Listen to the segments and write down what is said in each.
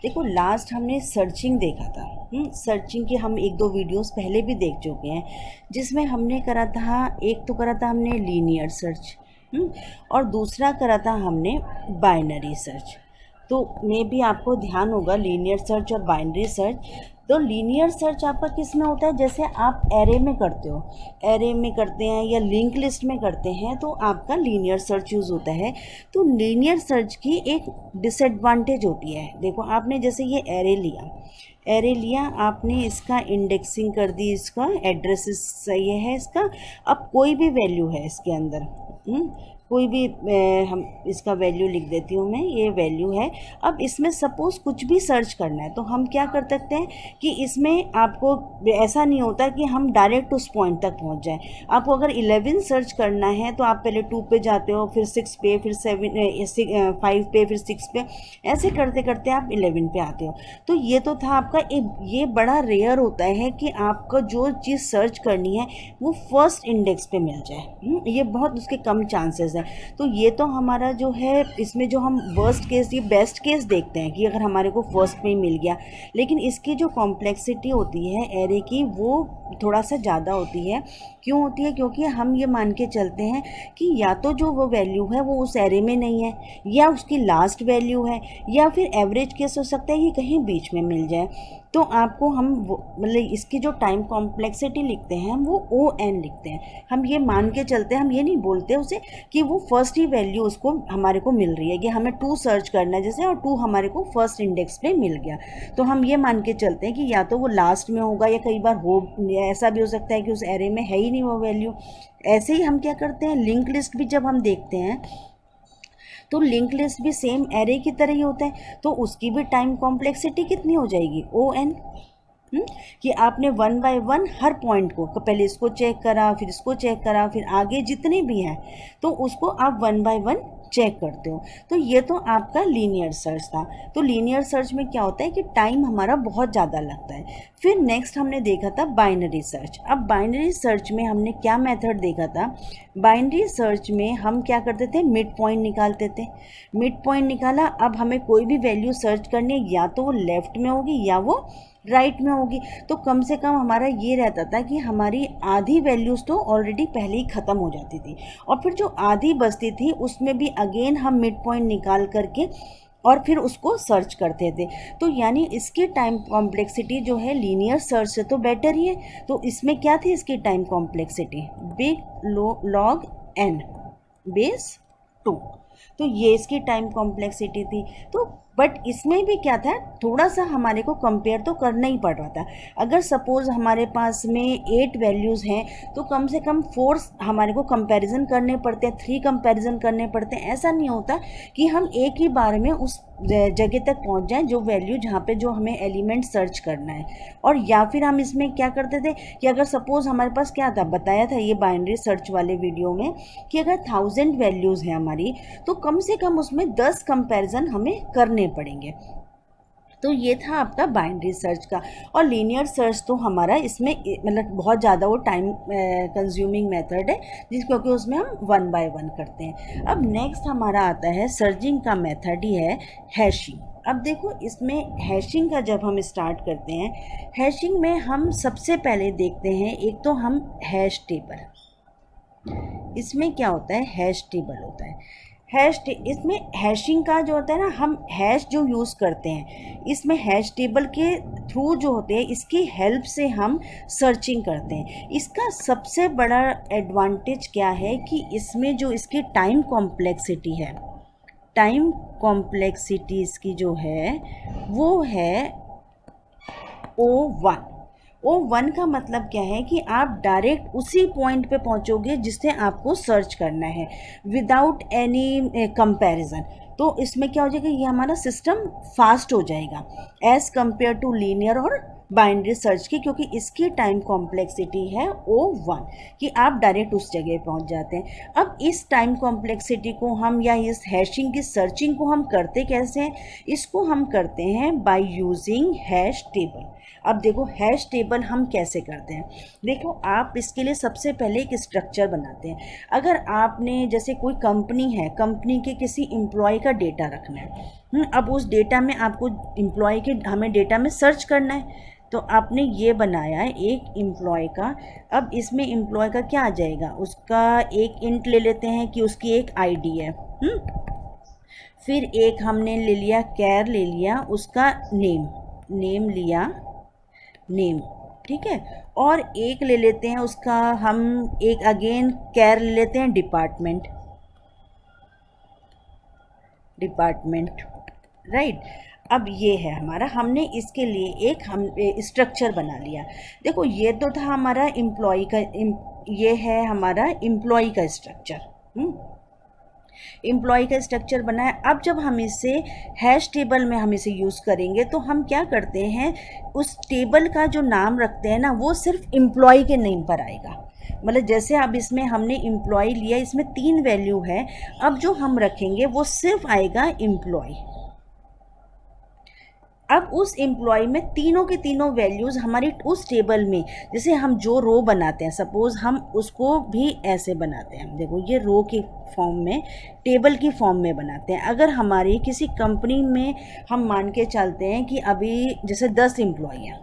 देखो लास्ट हमने सर्चिंग देखा था। सर्चिंग के हम एक दो वीडियोस पहले भी देख चुके हैं, जिसमें हमने करा था, एक तो करा था हमने लीनियर सर्च, और दूसरा करा था हमने बाइनरी सर्च। तो मे भी आपको ध्यान होगा लीनियर सर्च और बाइनरी सर्च। तो लीनियर सर्च आपका किस में होता है, जैसे आप एरे में करते हो, एरे में करते हैं या लिंक लिस्ट में करते हैं, तो आपका लीनियर सर्च यूज़ होता है। तो लीनियर सर्च की एक डिसएडवांटेज होती है। देखो आपने जैसे ये एरे लिया, आपने इसका इंडेक्सिंग कर दी, इसका एड्रेस ये है इसका। अब कोई भी वैल्यू है इसके अंदर, कोई भी हम इसका वैल्यू लिख देती हूँ मैं, ये वैल्यू है। अब इसमें सपोज़ कुछ भी सर्च करना है, तो हम क्या कर सकते हैं कि इसमें आपको ऐसा नहीं होता कि हम डायरेक्ट उस पॉइंट तक पहुँच जाएं। आपको अगर 11 सर्च करना है तो आप पहले 2 पे जाते हो, फिर 6 पे, फिर 5 पे, फिर 6 पे, ऐसे करते करते आप 11 पे आते हो। तो ये तो था आपका ये बड़ा रेयर होता है कि आपको जो चीज़ सर्च करनी है वो फर्स्ट इंडेक्स पे मिल जाए। ये बहुत उसके कम चांसेस हैं। तो ये तो हमारा जो है, इसमें जो हम वर्स्ट केस, ये बेस्ट केस देखते हैं कि अगर हमारे को फर्स्ट में ही मिल गया। लेकिन इसकी जो कॉम्प्लेक्सिटी होती है एरे की, वो थोड़ा सा ज़्यादा होती है। क्यों होती है? क्योंकि हम ये मान के चलते हैं कि या तो जो वो वैल्यू है वो उस एरे में नहीं है, या उसकी लास्ट वैल्यू है, या फिर एवरेज केस हो सकता है कि कहीं बीच में मिल जाए। तो आपको हम मतलब इसकी जो टाइम कॉम्प्लेक्सिटी लिखते हैं वो ON लिखते हैं। हम ये मान के चलते हैं, हम ये नहीं बोलते उसे कि वो फर्स्ट ही वैल्यू उसको हमारे को मिल रही है, कि हमें 2 सर्च करना है जैसे, और 2 हमारे को फर्स्ट इंडेक्स पे मिल गया। तो हम ये मान के चलते हैं कि या तो वो लास्ट में होगा, या कई बार हो ऐसा भी हो सकता है कि उस एरे में है ही नहीं वो वैल्यू। ऐसे ही हम क्या करते हैं, लिंक लिस्ट भी जब हम देखते हैं तो लिंक लिस्ट भी सेम एरे की तरह ही होता है। तो उसकी भी टाइम कॉम्प्लेक्सिटी कितनी हो जाएगी, ON। कि आपने 1 बाय 1 हर पॉइंट को, पहले इसको चेक करा, फिर इसको चेक करा, फिर आगे जितने भी हैं तो उसको आप 1 बाय 1 चेक करते हो। तो ये तो आपका लीनियर सर्च था। तो लीनियर सर्च में क्या होता है कि टाइम हमारा बहुत ज़्यादा लगता है। फिर नेक्स्ट हमने देखा था बाइनरी सर्च। अब बाइनरी सर्च में हमने क्या मेथड देखा था, बाइनरी सर्च में हम क्या करते थे, मिड पॉइंट निकालते थे। मिड पॉइंट निकाला, अब हमें कोई भी वैल्यू सर्च करनी है, या तो वो लेफ्ट में होगी या वो राइट में होगी। तो कम से कम हमारा ये रहता था कि हमारी आधी वैल्यूज़ तो ऑलरेडी पहले ही ख़त्म हो जाती थी, और फिर जो आधी बचती थी उसमें भी अगेन हम मिड पॉइंट निकाल करके और फिर उसको सर्च करते थे। तो यानी इसकी टाइम कॉम्प्लेक्सिटी जो है लीनियर सर्च से तो बेटर ही है। तो इसमें क्या थी इसकी time complexity, big log n base 2। तो ये इसकी टाइम कॉम्प्लेक्सिटी थी। तो बट इसमें भी क्या था, थोड़ा सा हमारे को कंपेयर तो करना ही पड़ रहा था। अगर सपोज़ हमारे पास में 8 वैल्यूज़ हैं तो कम से कम 4 हमारे को कंपैरिजन करने पड़ते हैं, 3 कंपैरिजन करने पड़ते हैं। ऐसा नहीं होता कि हम एक ही बार में उस जगह तक पहुंच जाएं जो वैल्यू, जहाँ पे जो हमें एलिमेंट सर्च करना है। और या फिर हम इसमें क्या करते थे कि अगर सपोज़ हमारे पास क्या था, बताया था ये बाइनरी सर्च वाले वीडियो में, कि अगर 1000 वैल्यूज़ हैं हमारी तो कम से कम उसमें 10 कंपैरिजन हमें करने पड़ेंगे। तो ये था आपका बाइनरी सर्च का। और लीनियर सर्च तो हमारा इसमें मतलब बहुत ज़्यादा वो टाइम कंज्यूमिंग मेथड है, क्योंकि उसमें हम 1 बाय 1 करते हैं। अब नेक्स्ट हमारा आता है सर्चिंग का मेथड ही है हैशिंग। अब देखो इसमें हैशिंग का जब हम स्टार्ट करते हैं, हैशिंग में हम सबसे पहले देखते हैं, एक तो हम हैश टेबल। इसमें क्या होता है, हैश टेबल होता है। इसमें हैशिंग का जो होता है ना, हम हैश जो यूज़ करते हैं, इसमें हैश टेबल के थ्रू जो होते हैं, इसकी हेल्प से हम सर्चिंग करते हैं। इसका सबसे बड़ा एडवांटेज क्या है कि इसमें जो इसकी टाइम कॉम्प्लेक्सिटी है, टाइम कॉम्प्लेक्सिटी इसकी जो है वो है O1। O1 का मतलब क्या है कि आप डायरेक्ट उसी पॉइंट पे पहुंचोगे जिससे आपको सर्च करना है, विदाउट एनी कंपैरिजन। तो इसमें क्या हो जाएगा, ये हमारा सिस्टम फास्ट हो जाएगा एज़ कंपेयर टू लीनियर और बाइनरी सर्च की, क्योंकि इसकी टाइम कॉम्प्लेक्सिटी है O1, कि आप डायरेक्ट उस जगह पहुंच जाते हैं। अब इस टाइम कॉम्प्लेक्सिटी को हम, या इस हैशिंग की सर्चिंग को हम करते कैसे हैं, इसको हम करते हैं बाय यूजिंग हैश टेबल। अब देखो हैश टेबल हम कैसे करते हैं, देखो आप इसके लिए सबसे पहले एक स्ट्रक्चर बनाते हैं। अगर आपने जैसे कोई कंपनी है, कंपनी के किसी एम्प्लॉय का डेटा रखना है, अब उस डेटा में आपको एम्प्लॉय के हमें डेटा में सर्च करना है, तो आपने ये बनाया है एक एम्प्लॉय का। अब इसमें एम्प्लॉय का क्या आ जाएगा, उसका एक इंट ले लेते हैं कि उसकी एक आईडी है। फिर एक हमने ले लिया कैर ले लिया, उसका नेम लिया, नेम, ठीक है। और एक ले लेते हैं उसका, हम एक अगेन कैर ले लेते हैं डिपार्टमेंट, राइट। अब ये है हमारा, हमने इसके लिए एक हम स्ट्रक्चर बना लिया। देखो ये तो था हमारा एम्प्लॉय का, ये है हमारा एम्प्लॉय का स्ट्रक्चर, एम्प्लॉय का स्ट्रक्चर बना है। अब जब हम इसे हैश टेबल में हम इसे यूज़ करेंगे तो हम क्या करते हैं, उस टेबल का जो नाम रखते हैं ना, वो सिर्फ एम्प्लॉय के नेम पर आएगा। मतलब जैसे अब इसमें हमने एम्प्लॉय लिया, इसमें 3 वैल्यू है, अब जो हम रखेंगे वो सिर्फ आएगा एम्प्लॉय। अब उस एम्प्लॉय में तीनों के तीनों वैल्यूज़ हमारी उस टेबल में, जैसे हम जो रो बनाते हैं, सपोज़ हम उसको भी ऐसे बनाते हैं, देखो ये रो के फॉर्म में, टेबल की फॉर्म में बनाते हैं। अगर हमारी किसी कंपनी में हम मान के चलते हैं कि अभी जैसे 10 एम्प्लॉय हैं,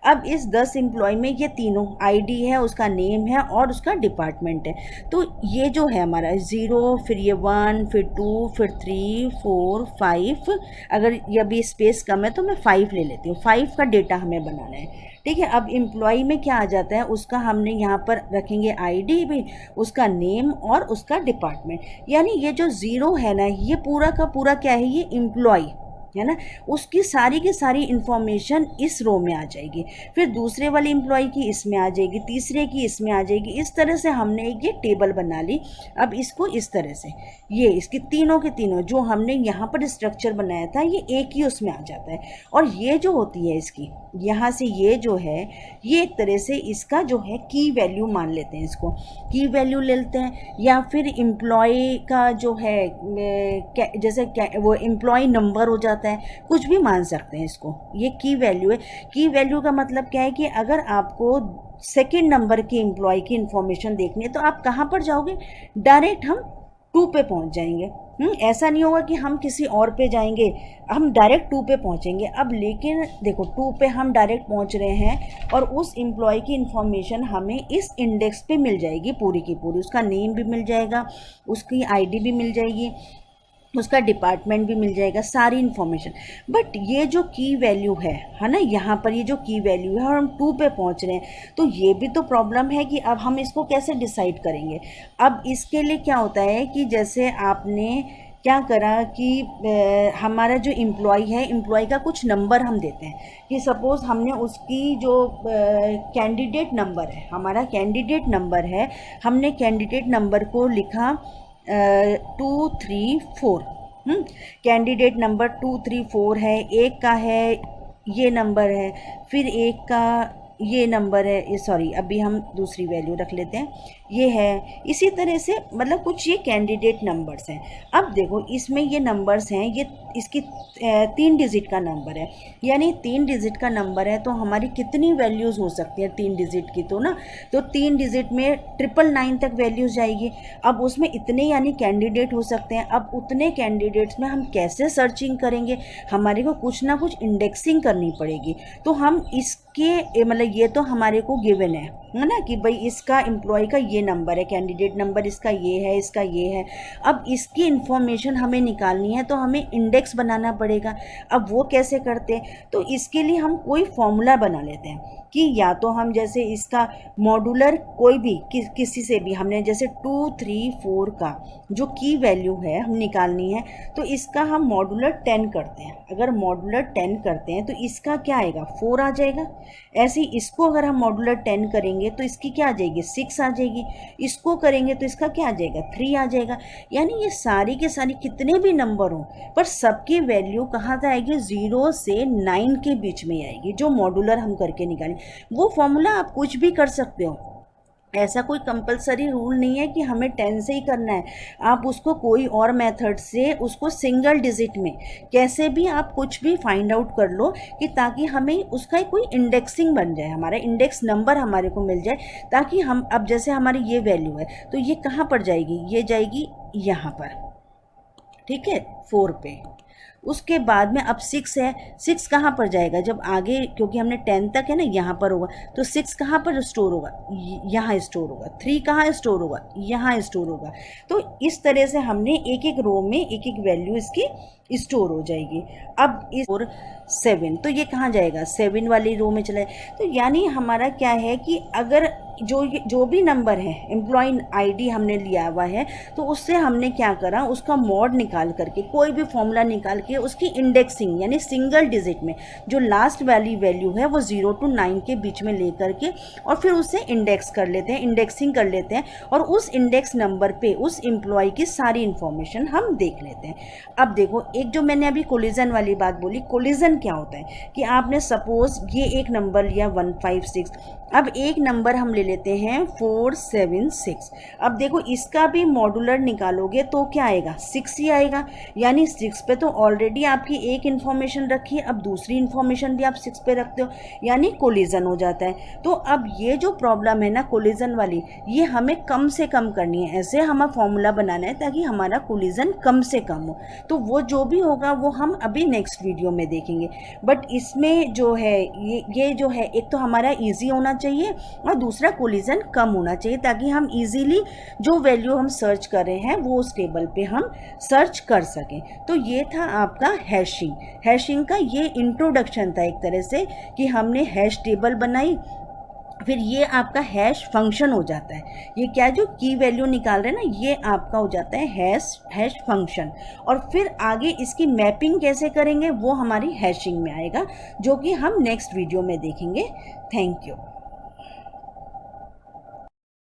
अब इस 10 एम्प्लॉय में ये तीनों आईडी है, उसका नेम है और उसका डिपार्टमेंट है। तो ये जो है हमारा 0, फिर ये 1, फिर 2, फिर 3, 4, 5, अगर ये अभी स्पेस कम है तो मैं 5 ले लेती हूँ। 5 का डेटा हमें बनाना है, ठीक है। अब एम्प्लॉय में क्या आ जाता है, उसका हमने यहाँ पर रखेंगे आईडी भी, उसका नेम और उसका डिपार्टमेंट। यानी ये जो 0 है ना, ये पूरा का पूरा क्या है, ये एम्प्लॉय है ना, उसकी सारी की सारी इंफॉर्मेशन इस रो में आ जाएगी। फिर दूसरे वाले एम्प्लॉय की इसमें आ जाएगी, तीसरे की इसमें आ जाएगी। इस तरह से हमने ये टेबल बना ली। अब इसको इस तरह से, ये इसकी तीनों के तीनों जो हमने यहाँ पर स्ट्रक्चर बनाया था, ये एक ही उसमें आ जाता है। और ये जो होती है इसकी, यहाँ से ये जो है, ये एक तरह से इसका जो है की वैल्यू मान लेते हैं, इसको की वैल्यू ले लेते हैं। या फिर एम्प्लॉय का जो है जैसे वो एम्प्लॉय नंबर हो जाता है, कुछ भी मान सकते हैं इसको, ये की वैल्यू है। की वैल्यू का मतलब क्या है कि अगर आपको सेकंड नंबर के एम्प्लॉय की इंफॉर्मेशन देखनी है तो आप कहाँ पर जाओगे, डायरेक्ट हम 2 पे पहुँच जाएंगे। ऐसा नहीं होगा कि हम किसी और पे जाएंगे, हम डायरेक्ट 2 पे पहुँचेंगे। अब लेकिन देखो 2 पे हम डायरेक्ट पहुँच रहे हैं और उस एम्प्लॉय की इंफॉर्मेशन हमें इस इंडेक्स पे मिल जाएगी पूरी की पूरी। उसका नेम भी मिल जाएगा, उसकी आईडी भी मिल जाएगी, उसका डिपार्टमेंट भी मिल जाएगा, सारी इन्फॉर्मेशन। बट ये जो की वैल्यू है ना, यहाँ पर ये जो की वैल्यू है और हम 2 पे पहुँच रहे हैं, तो ये भी तो प्रॉब्लम है कि अब हम इसको कैसे डिसाइड करेंगे। अब इसके लिए क्या होता है कि जैसे आपने क्या करा कि हमारा जो एम्प्लॉय है, एम्प्लॉय का कुछ नंबर हम देते हैं कि सपोज़ हमने उसकी जो कैंडिडेट नंबर है, हमारा कैंडिडेट नंबर है, हमने कैंडिडेट नंबर को लिखा 2, 3, 4, कैंडिडेट नंबर 2, 3, 4 है। एक का है ये नंबर है, फिर एक का ये नंबर है, ये सॉरी अभी हम दूसरी वैल्यू रख लेते हैं, ये है। इसी तरह से मतलब कुछ ये कैंडिडेट नंबर्स हैं। अब देखो इसमें ये नंबर्स हैं, ये इसकी 3 डिजिट का नंबर है, यानी 3 डिजिट का नंबर है तो हमारी कितनी वैल्यूज़ हो सकती हैं 3 डिजिट की, तो ना, तो 3 डिजिट में 999 तक वैल्यूज़ जाएगी। अब उसमें इतने यानी कैंडिडेट हो सकते हैं। अब उतने कैंडिडेट्स में हम कैसे सर्चिंग करेंगे, हमारे को कुछ ना कुछ इंडेक्सिंग करनी पड़ेगी। तो हम इसके मतलब ये तो हमारे को गिवन है ना कि भाई इसका एम्प्लॉय का ये नंबर है, कैंडिडेट नंबर इसका ये है, इसका ये है। अब इसकी इंफॉर्मेशन हमें निकालनी है तो हमें इंडेक्स बनाना पड़ेगा। अब वो कैसे करते हैं, तो इसके लिए हम कोई फॉर्मूला बना लेते हैं कि या तो हम जैसे इसका मॉड्यूलर कोई भी किसी से भी हमने जैसे 2, 3, 4 का जो की वैल्यू है हम निकालनी है, तो इसका हम मॉड्यूलर 10 करते हैं। अगर मॉड्यूलर 10 करते हैं तो इसका क्या आएगा, 4 आ जाएगा। ऐसे ही इसको अगर हम मॉड्यूलर 10 करेंगे तो इसकी क्या आ जाएगी, 6 आ जाएगी। इसको करेंगे तो इसका क्या आ जाएगा, 3 आ जाएगा। यानी ये सारी के सारी कितने भी नंबर हों पर सबकी वैल्यू कहाँ से आएगी, 0 से 9 के बीच में आएगी, जो मॉड्यूलर हम करके निकालें। वो फॉर्मूला आप कुछ भी कर सकते हो, ऐसा कोई कंपलसरी रूल नहीं है कि हमें 10 से ही करना है। आप उसको कोई और मेथड से उसको सिंगल डिजिट में कैसे भी आप कुछ भी फाइंड आउट कर लो कि ताकि हमें उसका कोई इंडेक्सिंग बन जाए, हमारा इंडेक्स नंबर हमारे को मिल जाए, ताकि हम अब जैसे हमारी ये वैल्यू है तो ये कहाँ पर जाएगी, ये जाएगी यहाँ पर, ठीक है, 4 पे। उसके बाद में अब 6 है, 6 कहाँ पर जाएगा जब आगे, क्योंकि हमने 10 तक है ना, यहाँ पर होगा, तो 6 कहाँ पर स्टोर होगा, यहाँ स्टोर होगा। 3 कहाँ स्टोर होगा, यहाँ स्टोर होगा। तो इस तरह से हमने एक एक रो में एक एक वैल्यू इसकी स्टोर हो जाएगी। अब इस और 7, तो ये कहाँ जाएगा, 7 वाली रो में चला जाए। तो यानी हमारा क्या है कि अगर जो भी नंबर है, एम्प्लॉय आईडी हमने लिया हुआ है, तो उससे हमने क्या करा, उसका मॉड निकाल करके, कोई भी फॉर्मूला निकाल के उसकी इंडेक्सिंग, यानी सिंगल डिजिट में जो लास्ट वाली वैल्यू है वो 0 to 9 के बीच में ले करके और फिर उससे इंडेक्स कर लेते हैं, इंडेक्सिंग कर लेते हैं, और उस इंडेक्स नंबर पे उस एम्प्लॉय की सारी इंफॉर्मेशन हम देख लेते हैं। अब देखो, एक जो मैंने अभी कोलिजन वाली बात बोली, कोलिजन क्या होता है कि आपने सपोज ये एक नंबर लिया 156, अब एक नंबर हम ले लेते हैं 476। अब देखो इसका भी मॉडुलर निकालोगे तो क्या आएगा, 6 ही आएगा। यानी 6 पे तो ऑलरेडी आपकी एक इन्फॉर्मेशन रखी है, अब दूसरी इन्फॉर्मेशन भी आप 6 पे रखते हो, यानी कोलिजन हो जाता है। तो अब ये जो प्रॉब्लम है ना कोलिजन वाली, ये हमें कम से कम करनी है। ऐसे हमें फॉर्मूला बनाना है ताकि हमारा कोलिजन कम से कम हो। तो वो जो भी होगा वो हम अभी नेक्स्ट वीडियो में देखेंगे। बट इसमें जो है ये जो है, एक तो हमारा ईजी होना चाहिए और दूसरा कोलिजन कम होना चाहिए, ताकि हम इजीली जो वैल्यू हम सर्च कर रहे हैं वो उस टेबल पे हम सर्च कर सकें। तो ये था आपका हैशिंग का ये इंट्रोडक्शन था एक तरह से, कि हमने हैश टेबल बनाई, फिर ये आपका हैश फंक्शन हो जाता है। ये क्या जो की वैल्यू निकाल रहे हैं ना, ये आपका हो जाता है हैश फंक्शन। और फिर आगे इसकी मैपिंग कैसे करेंगे वो हमारी हैशिंग में आएगा, जो कि हम नेक्स्ट वीडियो में देखेंगे। Thank you.